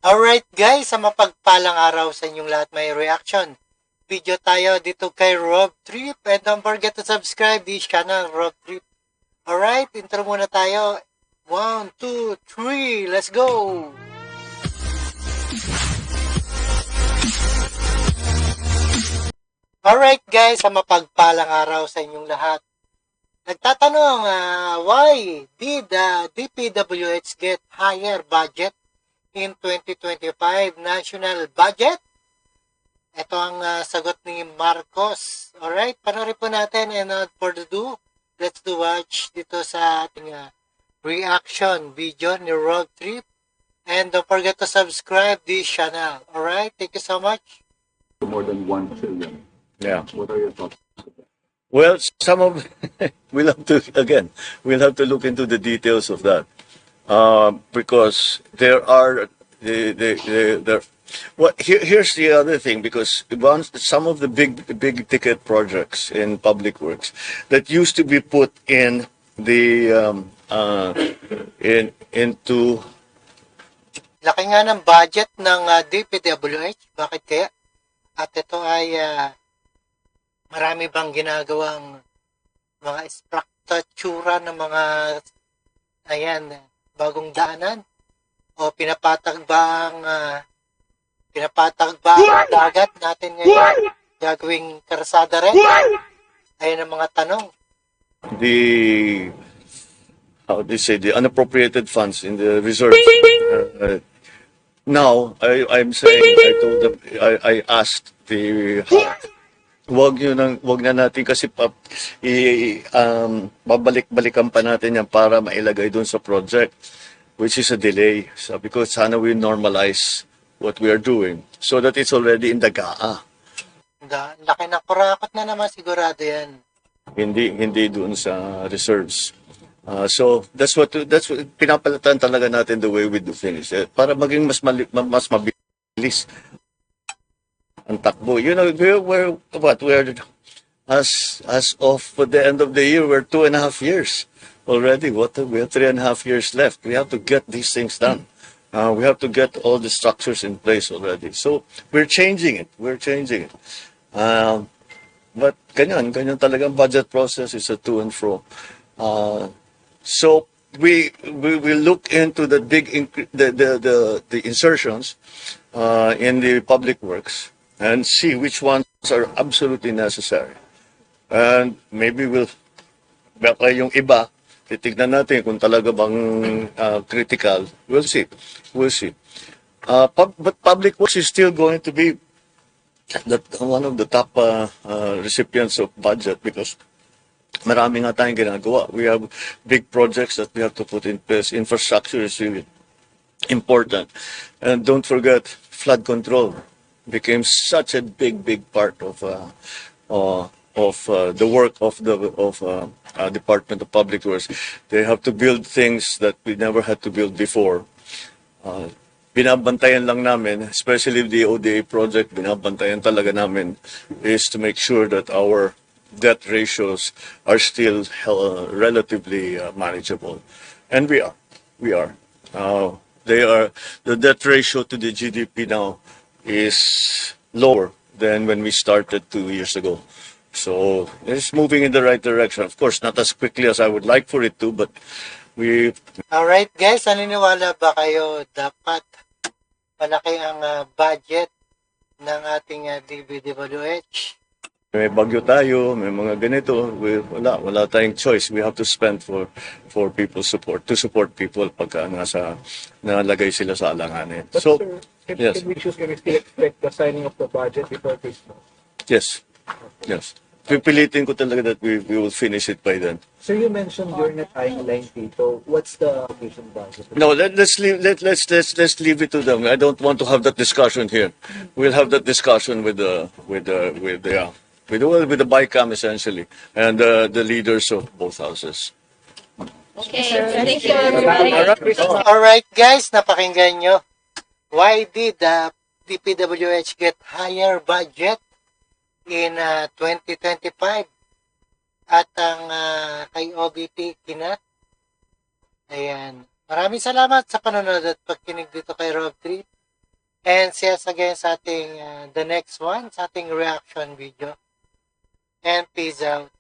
Alright guys, sa mapagpalang araw sa inyong lahat, may reaction video tayo dito kay Rob Trip, and don't forget to subscribe this channel, Rob Trip. Alright, intro muna tayo. 1, 2, 3, let's go! Alright guys, sa mapagpalang araw sa inyong lahat. Nagtatanong, why did DPWH get higher budget in 2025 national budget? Ito ang sagot ni Marcos. Alright, panoorin po natin, and not for the do, let's do watch dito sa ating reaction video ni Road Trip. And don't forget to subscribe this channel. Alright, thank you so much. More than 1 trillion. Yeah. What are your thoughts? Well, some of we'll have to look into the details of that, because there are there. Well, here's the other thing, because some of the big ticket projects in public works that used to be put in the into. Laki nga ng budget ng DPWH. Bakit kaya? At ito ay marami bang ginagawang mga infrastruktura ng mga bagong daanan? O pinapatag ba ang dagat natin ngayon? Gagawing karsada rin? Ayan ang mga tanong. The unappropriated funds in the reserve. Now, I'm saying, I told them, I asked the wag na natin kasi babalik-balikan pa natin yan para mailagay doon sa project, which is a delay. So, because sana we normalize what we are doing so that it's already in the GAA. Laki ng kurakot na naman sigurado yan. Hindi doon sa reserves. So that's what pinapalitan talaga natin the way we do things, para maging mas mabilis ang takbo. You know, we're as of the end of the year, we're 2.5 years already. We have 3.5 years left. We have to get these things done. We have to get all the structures in place already. So we're changing it. But ganyan talagang budget process is a to and fro. So we look into the the insertions in the public works and see which ones are absolutely necessary. And maybe baka yung iba, titignan natin kung talaga bang critical. We'll see. But public works is still going to be one of the top recipients of budget, because marami nga tayong ginagawa. We have big projects that we have to put in place. Infrastructure is really important. And don't forget, flood control became such a big part of the work of the Department of Public Works. They have to build things that we never had to build before. Binabantayan lang namin, especially the ODA project, binabantayan talaga namin, is to make sure that our debt ratios are still relatively manageable. And we are. The debt ratio to the GDP now is lower than when we started 2 years ago. So it's moving in the right direction. Of course, not as quickly as I would like for it to, but we... Alright guys, naniniwala ba kayo dapat malaki ang budget ng ating DPWH? May bagyo tayo, may mga ganito, wala tayong choice. We have to spend for people's support, to support people pagka nalagay sila sa alanganin. But So, sir, yes. can we still expect the signing of the budget before Christmas? Yes. Pipilitin ko talaga that we will finish it by then. So you mentioned you're not timeline dito. What's the vision budget? No, let's leave it to them. I don't want to have that discussion here. We'll have that discussion with the BICAM essentially, and the leaders of both houses. Okay, thank you everybody. Alright guys, napakinggan nyo. Why did the DPWH get higher budget in 2025? At ang kay OBP Kinat. Ayan. Maraming salamat sa panonood at pagkinig dito kay Rob 3. And see us again sa ating the next one, sa ating reaction video. And peace out.